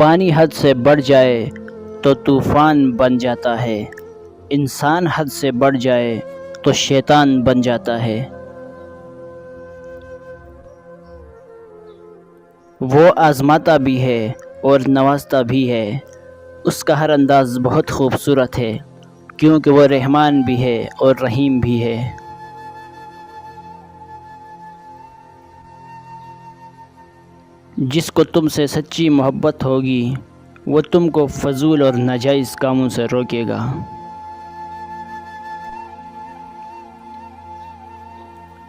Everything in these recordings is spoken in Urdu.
پانی حد سے بڑھ جائے تو طوفان بن جاتا ہے، انسان حد سے بڑھ جائے تو شیطان بن جاتا ہے۔ وہ آزماتا بھی ہے اور نوازتا بھی ہے، اس کا ہر انداز بہت خوبصورت ہے، کیونکہ وہ رحمان بھی ہے اور رحیم بھی ہے۔ جس کو تم سے سچی محبت ہوگی وہ تم کو فضول اور ناجائز کاموں سے روکے گا۔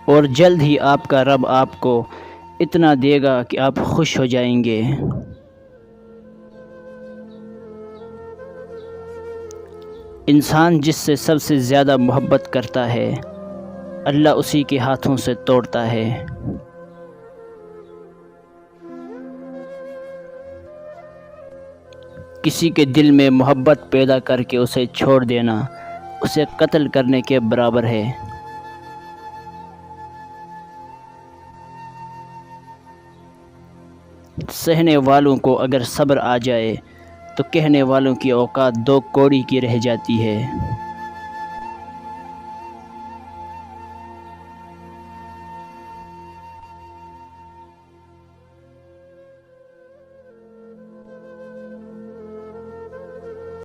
اور جلد ہی آپ کا رب آپ کو اتنا دے گا کہ آپ خوش ہو جائیں گے۔ انسان جس سے سب سے زیادہ محبت کرتا ہے، اللہ اسی کے ہاتھوں سے توڑتا ہے۔ کسی کے دل میں محبت پیدا کر کے اسے چھوڑ دینا اسے قتل کرنے کے برابر ہے۔ سہنے والوں کو اگر صبر آ جائے تو کہنے والوں کی اوقات دو کوڑی کی رہ جاتی ہے۔